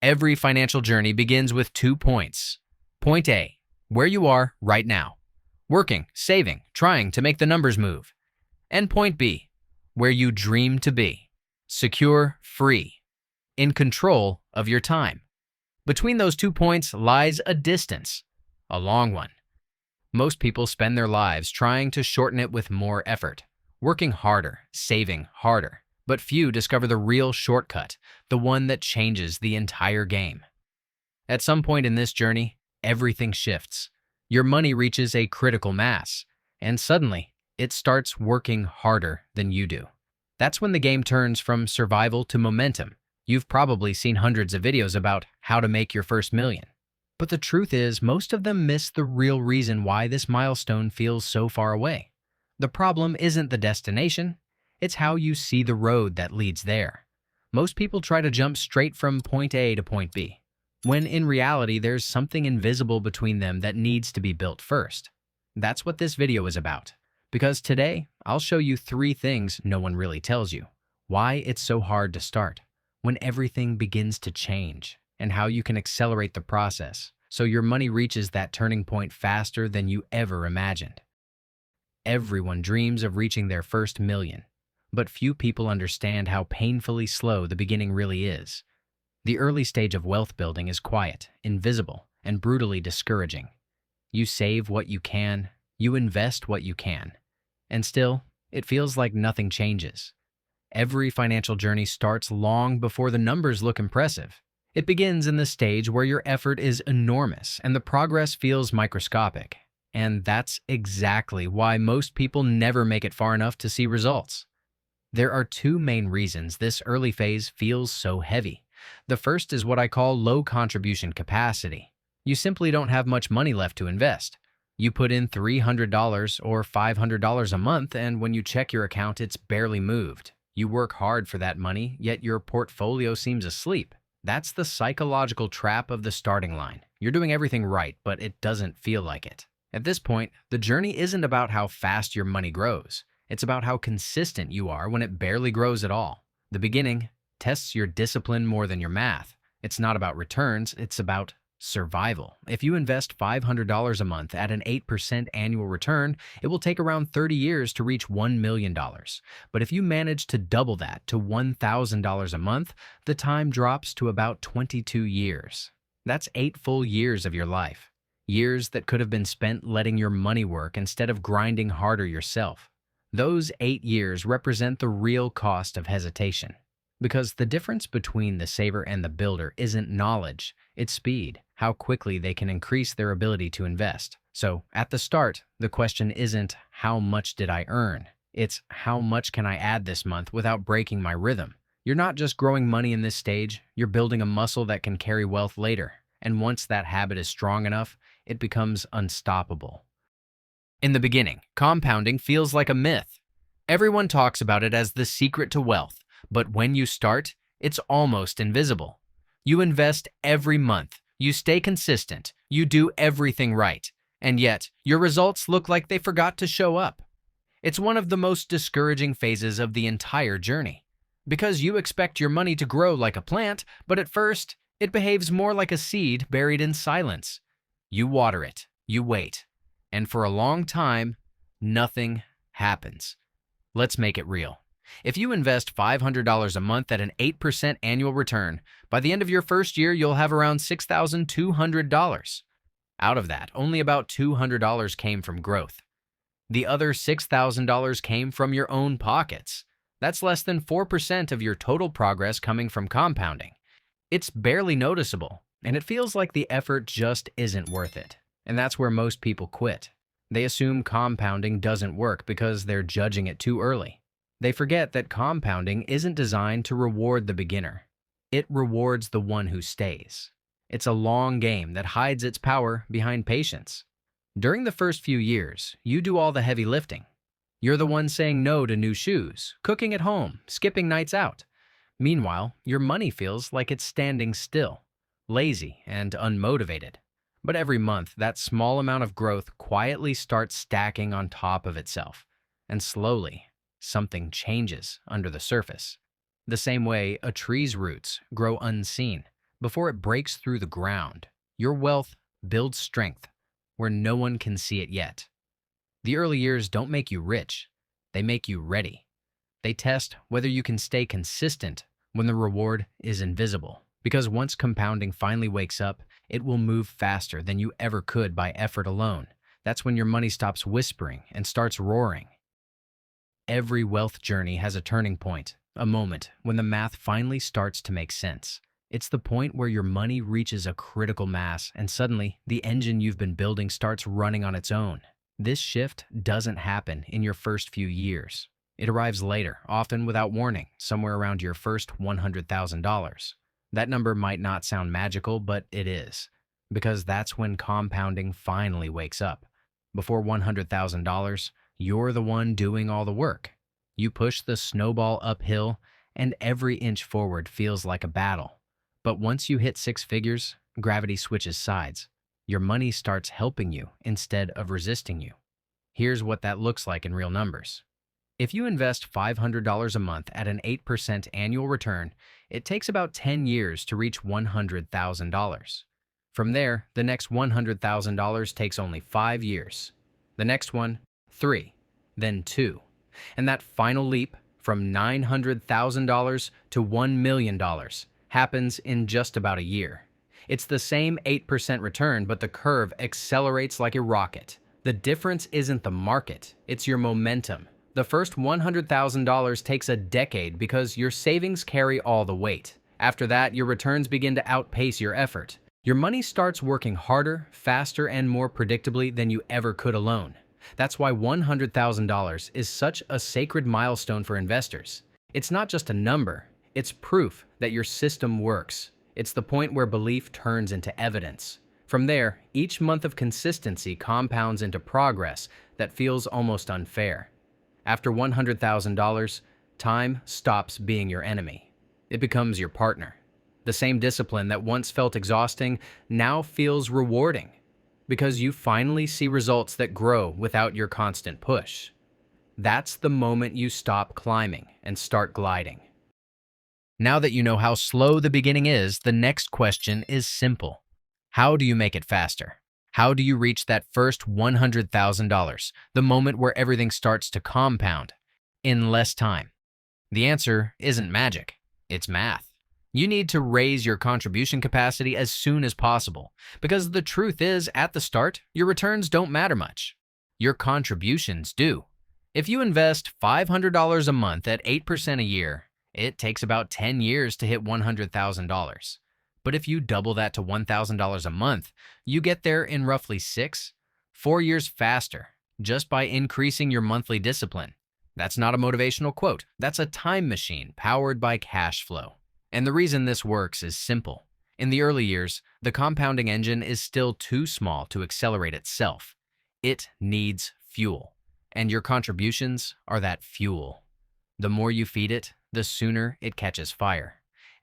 Every financial journey begins with 2 points. Point A, where you are right now, working, saving, trying to make the numbers move. And point B, where you dream to be, secure, free, in control of your time. Between those 2 points lies a distance, a long one. Most people spend their lives trying to shorten it with more effort, working harder, saving harder. But few discover the real shortcut, the one that changes the entire game. At some point in this journey, everything shifts. Your money reaches a critical mass, and suddenly, it starts working harder than you do. That's when the game turns from survival to momentum. You've probably seen hundreds of videos about how to make your first million. But the truth is, most of them miss the real reason why this milestone feels so far away. The problem isn't the destination, it's how you see the road that leads there. Most people try to jump straight from point A to point B, when in reality there's something invisible between them that needs to be built first. That's what this video is about, because today I'll show you 3 things no one really tells you, why it's so hard to start, when everything begins to change, and how you can accelerate the process so your money reaches that turning point faster than you ever imagined. Everyone dreams of reaching their first million, but few people understand how painfully slow the beginning really is. The early stage of wealth building is quiet, invisible, and brutally discouraging. You save what you can, you invest what you can, and still, it feels like nothing changes. Every financial journey starts long before the numbers look impressive. It begins in the stage where your effort is enormous and the progress feels microscopic. And that's exactly why most people never make it far enough to see results. There are 2 main reasons this early phase feels so heavy. The first is what I call low contribution capacity. You simply don't have much money left to invest. You put in $300 or $500 a month, and when you check your account, it's barely moved. You work hard for that money, yet your portfolio seems asleep. That's the psychological trap of the starting line. You're doing everything right, but it doesn't feel like it. At this point, the journey isn't about how fast your money grows. It's about how consistent you are when it barely grows at all. The beginning tests your discipline more than your math. It's not about returns, it's about survival. If you invest $500 a month at an 8% annual return, it will take around 30 years to reach $1 million. But if you manage to double that to $1,000 a month, the time drops to about 22 years. That's 8 full years of your life. Years that could have been spent letting your money work instead of grinding harder yourself. Those 8 years represent the real cost of hesitation. Because the difference between the saver and the builder isn't knowledge, it's speed, how quickly they can increase their ability to invest. So, at the start, the question isn't how much did I earn? It's how much can I add this month without breaking my rhythm? You're not just growing money in this stage, you're building a muscle that can carry wealth later. And once that habit is strong enough, it becomes unstoppable. In the beginning, compounding feels like a myth. Everyone talks about it as the secret to wealth, but when you start, it's almost invisible. You invest every month, you stay consistent, you do everything right, and yet your results look like they forgot to show up. It's one of the most discouraging phases of the entire journey, because you expect your money to grow like a plant, but at first, it behaves more like a seed buried in silence. You water it, you wait, and for a long time, nothing happens. Let's make it real. If you invest $500 a month at an 8% annual return, by the end of your first year, you'll have around $6,200. Out of that, only about $200 came from growth. The other $6,000 came from your own pockets. That's less than 4% of your total progress coming from compounding. It's barely noticeable, and it feels like the effort just isn't worth it. And that's where most people quit. They assume compounding doesn't work because they're judging it too early. They forget that compounding isn't designed to reward the beginner. It rewards the one who stays. It's a long game that hides its power behind patience. During the first few years, you do all the heavy lifting. You're the one saying no to new shoes, cooking at home, skipping nights out. Meanwhile, your money feels like it's standing still, lazy and unmotivated. But every month, that small amount of growth quietly starts stacking on top of itself. And slowly, something changes under the surface. The same way a tree's roots grow unseen, Before it breaks through the ground, your wealth builds strength where no one can see it yet. The early years don't make you rich, they make you ready. They test whether you can stay consistent when the reward is invisible. Because once compounding finally wakes up, it will move faster than you ever could by effort alone. That's when your money stops whispering and starts roaring. Every wealth journey has a turning point, a moment when the math finally starts to make sense. It's the point where your money reaches a critical mass and suddenly the engine you've been building starts running on its own. This shift doesn't happen in your first few years. It arrives later, often without warning, somewhere around your first $100,000. That number might not sound magical, but it is, because that's when compounding finally wakes up. Before $100,000, you're the one doing all the work. You push the snowball uphill, and every inch forward feels like a battle. But once you hit six figures, gravity switches sides. Your money starts helping you instead of resisting you. Here's what that looks like in real numbers. If you invest $500 a month at an 8% annual return, it takes about 10 years to reach $100,000. From there, the next $100,000 takes only 5 years. The next one, 3, then 2. And that final leap from $900,000 to $1 million happens in just about a year. It's the same 8% return, but the curve accelerates like a rocket. The difference isn't the market, it's your momentum. The first $100,000 takes a decade because your savings carry all the weight. After that, your returns begin to outpace your effort. Your money starts working harder, faster, and more predictably than you ever could alone. That's why $100,000 is such a sacred milestone for investors. It's not just a number, it's proof that your system works. It's the point where belief turns into evidence. From there, each month of consistency compounds into progress that feels almost unfair. After $100,000, time stops being your enemy. It becomes your partner. The same discipline that once felt exhausting now feels rewarding because you finally see results that grow without your constant push. That's the moment you stop climbing and start gliding. Now that you know how slow the beginning is, the next question is simple. How do you make it faster? How do you reach that first $100,000, the moment where everything starts to compound, in less time? The answer isn't magic, it's math. You need to raise your contribution capacity as soon as possible, because the truth is, at the start, your returns don't matter much. Your contributions do. If you invest $500 a month at 8% a year, it takes about 10 years to hit $100,000. But if you double that to $1,000 a month, you get there in roughly 4 years faster, just by increasing your monthly discipline. That's not a motivational quote. That's a time machine powered by cash flow. And the reason this works is simple. In the early years, the compounding engine is still too small to accelerate itself. It needs fuel, and your contributions are that fuel. The more you feed it, the sooner it catches fire.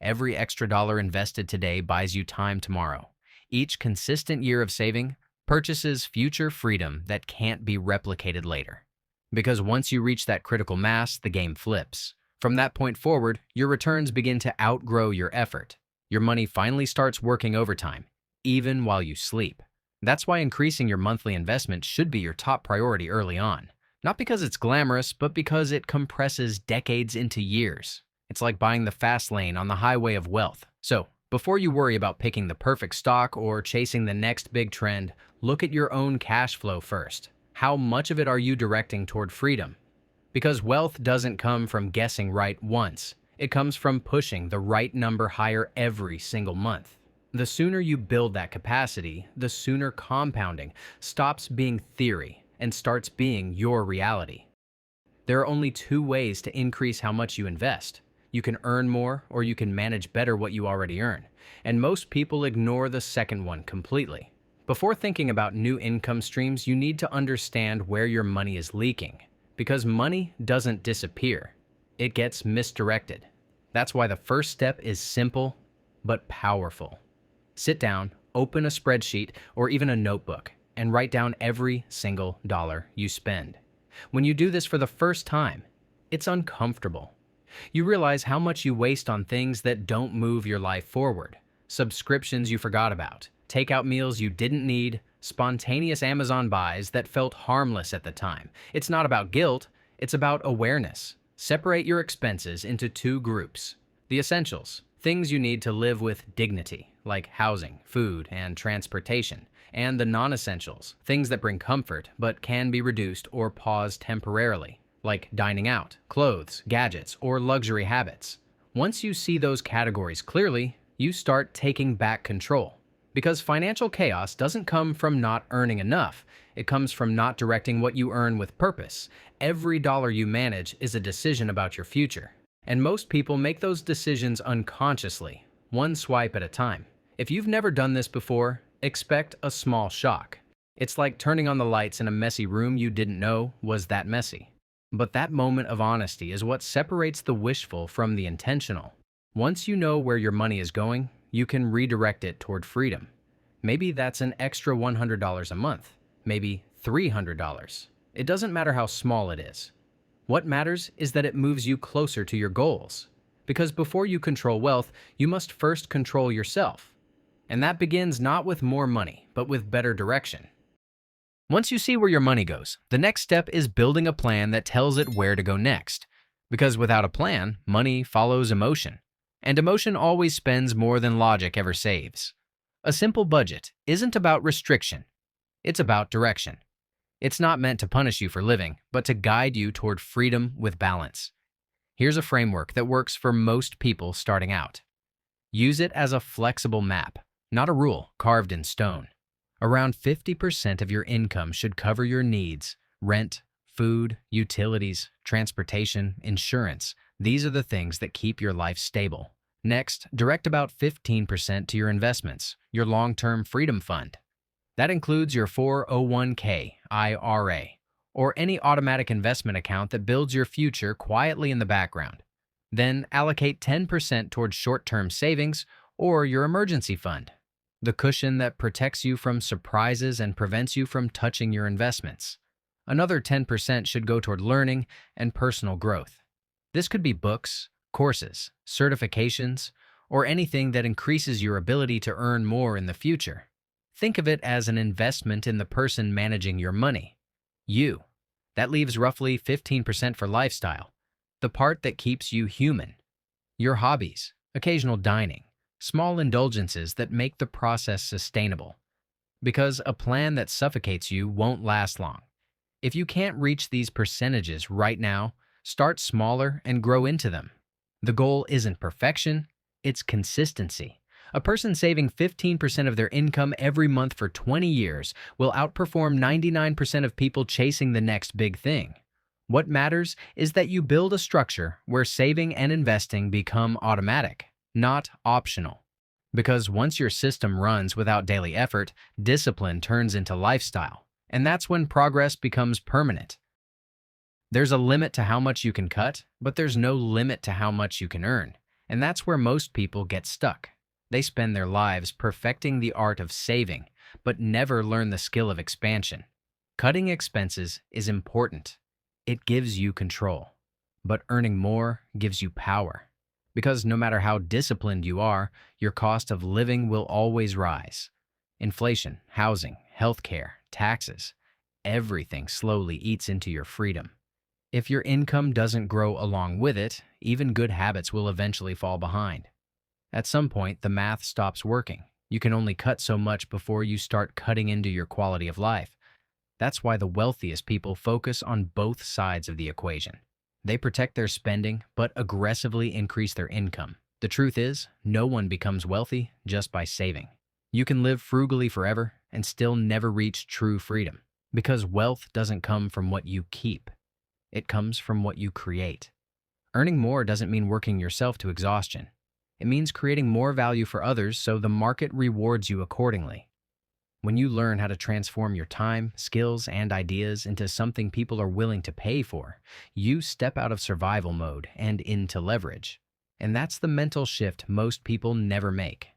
Every extra dollar invested today buys you time tomorrow. Each consistent year of saving purchases future freedom that can't be replicated later. Because once you reach that critical mass, the game flips. From that point forward, your returns begin to outgrow your effort. Your money finally starts working overtime, even while you sleep. That's why increasing your monthly investment should be your top priority early on. Not because it's glamorous, but because it compresses decades into years. It's like buying the fast lane on the highway of wealth. So, before you worry about picking the perfect stock or chasing the next big trend, look at your own cash flow first. How much of it are you directing toward freedom? Because wealth doesn't come from guessing right once. It comes from pushing the right number higher every single month. The sooner you build that capacity, the sooner compounding stops being theory and starts being your reality. There are only 2 ways to increase how much you invest. You can earn more, or you can manage better what you already earn. And most people ignore the second one completely. Before thinking about new income streams, you need to understand where your money is leaking. Because money doesn't disappear. It gets misdirected. That's why the first step is simple, but powerful. Sit down, open a spreadsheet, or even a notebook, and write down every single dollar you spend. When you do this for the first time, it's uncomfortable. You realize how much you waste on things that don't move your life forward. subscriptions you forgot about, takeout meals you didn't need, spontaneous Amazon buys that felt harmless at the time. It's not about guilt, it's about awareness. Separate your expenses into two groups. The essentials, things you need to live with dignity, like housing, food, and transportation. And the non-essentials, things that bring comfort but can be reduced or paused temporarily, like dining out, clothes, gadgets, or luxury habits. Once you see those categories clearly, you start taking back control. Because financial chaos doesn't come from not earning enough, it comes from not directing what you earn with purpose. Every dollar you manage is a decision about your future. And most people make those decisions unconsciously, one swipe at a time. If you've never done this before, expect a small shock. It's like turning on the lights in a messy room you didn't know was that messy. But that moment of honesty is what separates the wishful from the intentional. Once you know where your money is going, you can redirect it toward freedom. Maybe that's an extra $100 a month, maybe $300. It doesn't matter how small it is. What matters is that it moves you closer to your goals. Because before you control wealth, you must first control yourself. And that begins not with more money, but with better direction. Once you see where your money goes, the next step is building a plan that tells it where to go next. Because without a plan, money follows emotion. And emotion always spends more than logic ever saves. A simple budget isn't about restriction. It's about direction. It's not meant to punish you for living, but to guide you toward freedom with balance. Here's a framework that works for most people starting out. Use it as a flexible map, not a rule carved in stone. Around 50% of your income should cover your needs: rent, food, utilities, transportation, insurance. These are the things that keep your life stable. Next, direct about 15% to your investments, your long-term freedom fund. That includes your 401k, IRA, or any automatic investment account that builds your future quietly in the background. Then allocate 10% towards short-term savings or your emergency fund, the cushion that protects you from surprises and prevents you from touching your investments. Another 10% should go toward learning and personal growth. This could be books, courses, certifications, or anything that increases your ability to earn more in the future. Think of it as an investment in the person managing your money, you. That leaves roughly 15% for lifestyle, the part that keeps you human. Your hobbies, occasional dining, small indulgences that make the process sustainable. Because a plan that suffocates you won't last long. If you can't reach these percentages right now, start smaller and grow into them. The goal isn't perfection, it's consistency. A person saving 15% of their income every month for 20 years will outperform 99% of people chasing the next big thing. What matters is that you build a structure where saving and investing become automatic, not optional. Because once your system runs without daily effort, discipline turns into lifestyle, and that's when progress becomes permanent. There's a limit to how much you can cut, but there's no limit to how much you can earn, and that's where most people get stuck. They spend their lives perfecting the art of saving, but never learn the skill of expansion. Cutting expenses is important. It gives you control. But earning more gives you power. Because no matter how disciplined you are, your cost of living will always rise. Inflation, housing, healthcare, taxes, everything slowly eats into your freedom. If your income doesn't grow along with it, even good habits will eventually fall behind. At some point, the math stops working. You can only cut so much before you start cutting into your quality of life. That's why the wealthiest people focus on both sides of the equation. They protect their spending, but aggressively increase their income. The truth is, no one becomes wealthy just by saving. You can live frugally forever and still never reach true freedom. Because wealth doesn't come from what you keep. It comes from what you create. Earning more doesn't mean working yourself to exhaustion. It means creating more value for others so the market rewards you accordingly. When you learn how to transform your time, skills, and ideas into something people are willing to pay for, you step out of survival mode and into leverage. And that's the mental shift most people never make.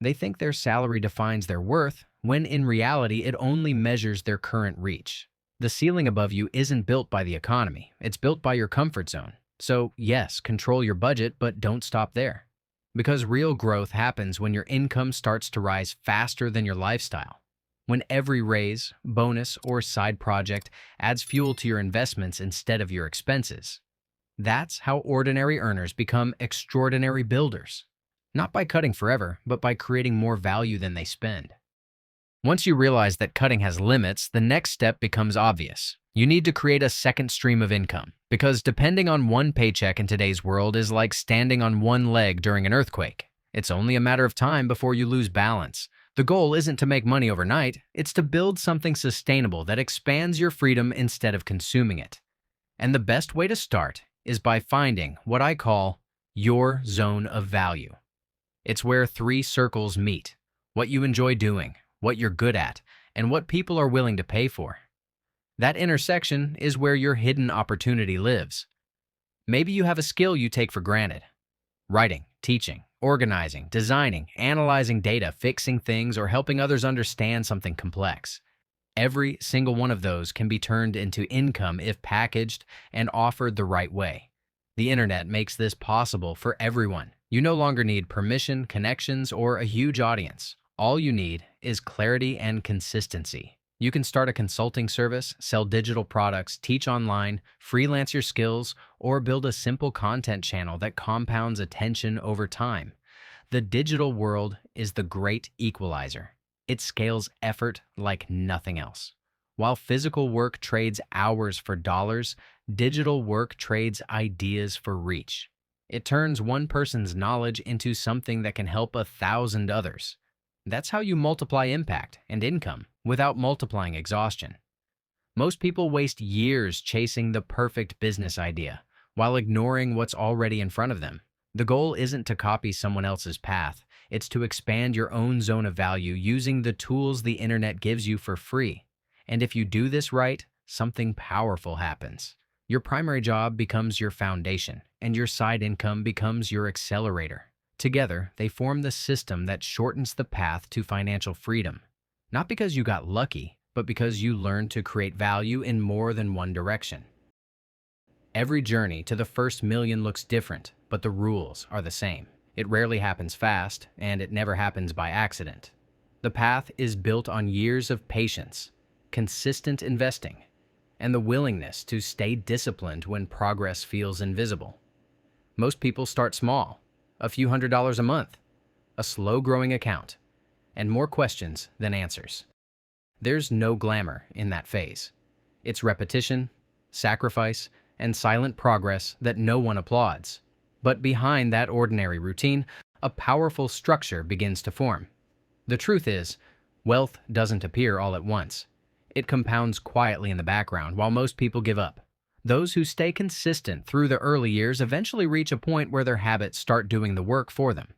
They think their salary defines their worth, when in reality it only measures their current reach. The ceiling above you isn't built by the economy, it's built by your comfort zone. So yes, control your budget, but don't stop there. Because real growth happens when your income starts to rise faster than your lifestyle. When every raise, bonus, or side project adds fuel to your investments instead of your expenses. That's how ordinary earners become extraordinary builders. Not by cutting forever, but by creating more value than they spend. Once you realize that cutting has limits, the next step becomes obvious. You need to create a second stream of income, because depending on one paycheck in today's world is like standing on one leg during an earthquake. It's only a matter of time before you lose balance. The goal isn't to make money overnight, it's to build something sustainable that expands your freedom instead of consuming it. And the best way to start is by finding what I call your zone of value. It's where three circles meet: what you enjoy doing, what you're good at, and what people are willing to pay for. That intersection is where your hidden opportunity lives. Maybe you have a skill you take for granted: writing, teaching, organizing, designing, analyzing data, fixing things, or helping others understand something complex. Every single one of those can be turned into income if packaged and offered the right way. The internet makes this possible for everyone. You no longer need permission, connections, or a huge audience. All you need is clarity and consistency. You can start a consulting service, sell digital products, teach online, freelance your skills, or build a simple content channel that compounds attention over time. The digital world is the great equalizer. It scales effort like nothing else. While physical work trades hours for dollars, digital work trades ideas for reach. It turns one person's knowledge into something that can help 1,000 others. That's how you multiply impact and income without multiplying exhaustion. Most people waste years chasing the perfect business idea while ignoring what's already in front of them. The goal isn't to copy someone else's path. It's to expand your own zone of value using the tools the internet gives you for free. And if you do this right, something powerful happens. Your primary job becomes your foundation, and your side income becomes your accelerator. Together, they form the system that shortens the path to financial freedom. Not because you got lucky, but because you learned to create value in more than one direction. Every journey to the first million looks different, but the rules are the same. It rarely happens fast, and it never happens by accident. The path is built on years of patience, consistent investing, and the willingness to stay disciplined when progress feels invisible. Most people start small, a few $100s a month, a slow-growing account, and more questions than answers. There's no glamour in that phase. It's repetition, sacrifice, and silent progress that no one applauds. But behind that ordinary routine, a powerful structure begins to form. The truth is, wealth doesn't appear all at once. It compounds quietly in the background while most people give up. Those who stay consistent through the early years eventually reach a point where their habits start doing the work for them.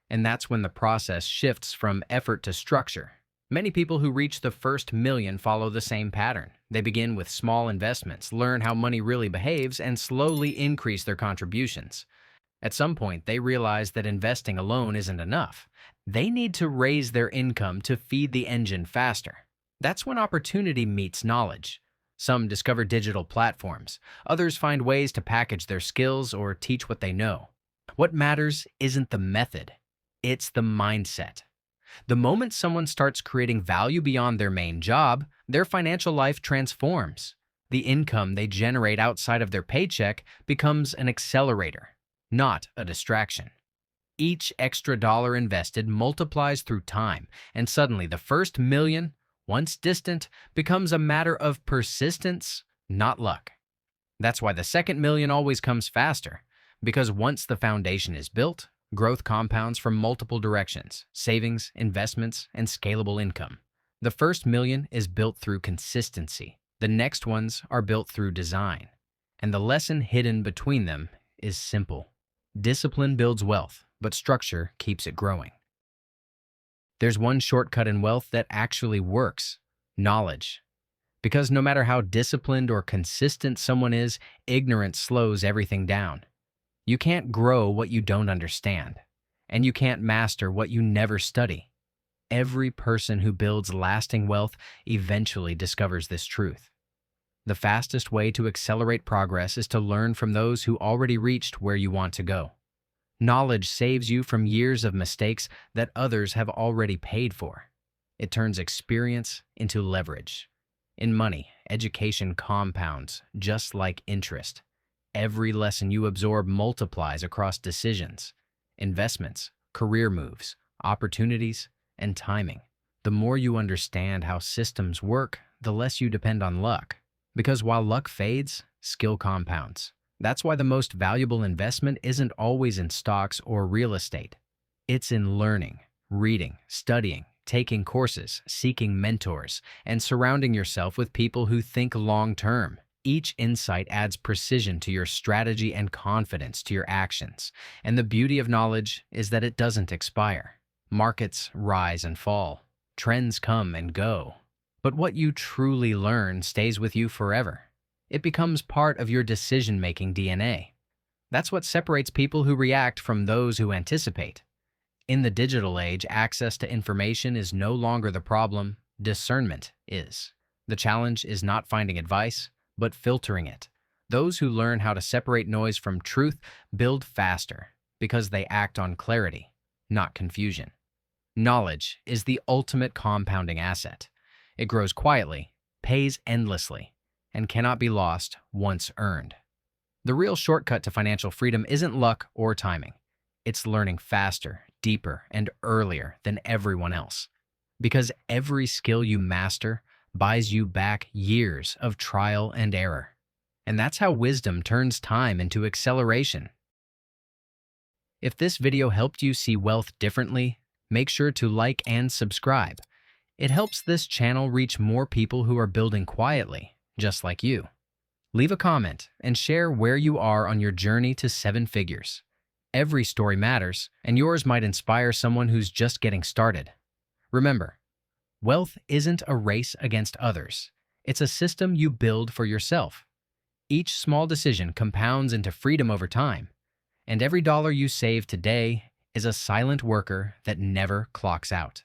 And that's when the process shifts from effort to structure. Many people who reach the first million follow the same pattern. They begin with small investments, learn how money really behaves, and slowly increase their contributions. At some point, they realize that investing alone isn't enough. They need to raise their income to feed the engine faster. That's when opportunity meets knowledge. Some discover digital platforms. Others find ways to package their skills or teach what they know. What matters isn't the method. It's the mindset. The moment someone starts creating value beyond their main job, their financial life transforms. The income they generate outside of their paycheck becomes an accelerator, not a distraction. Each extra dollar invested multiplies through time, and suddenly the first million, once distant, becomes a matter of persistence, not luck. That's why the second million always comes faster, because once the foundation is built, growth compounds from multiple directions: savings, investments, and scalable income. The first million is built through consistency. The next ones are built through design. And the lesson hidden between them is simple. Discipline builds wealth, but structure keeps it growing. There's one shortcut in wealth that actually works: knowledge. Because no matter how disciplined or consistent someone is, ignorance slows everything down. You can't grow what you don't understand, and you can't master what you never study. Every person who builds lasting wealth eventually discovers this truth. The fastest way to accelerate progress is to learn from those who already reached where you want to go. Knowledge saves you from years of mistakes that others have already paid for. It turns experience into leverage. In money, education compounds, just like interest. Every lesson you absorb multiplies across decisions, investments, career moves, opportunities, and timing. The more you understand how systems work, the less you depend on luck. Because while luck fades, skill compounds. That's why the most valuable investment isn't always in stocks or real estate. It's in learning, reading, studying, taking courses, seeking mentors, and surrounding yourself with people who think long-term. Each insight adds precision to your strategy and confidence to your actions. And the beauty of knowledge is that it doesn't expire. Markets rise and fall. Trends come and go. But what you truly learn stays with you forever. It becomes part of your decision-making DNA. That's what separates people who react from those who anticipate. In the digital age, access to information is no longer the problem, discernment is. The challenge is not finding advice, but filtering it. Those who learn how to separate noise from truth build faster because they act on clarity, not confusion. Knowledge is the ultimate compounding asset. It grows quietly, pays endlessly, and cannot be lost once earned. The real shortcut to financial freedom isn't luck or timing. It's learning faster, deeper, and earlier than everyone else. Because every skill you master buys you back years of trial and error. And that's how wisdom turns time into acceleration. If this video helped you see wealth differently, make sure to like and subscribe. It helps this channel reach more people who are building quietly, just like you. Leave a comment and share where you are on your journey to 7 figures. Every story matters, and yours might inspire someone who's just getting started. Remember, wealth isn't a race against others. It's a system you build for yourself. Each small decision compounds into freedom over time, and every dollar you save today is a silent worker that never clocks out.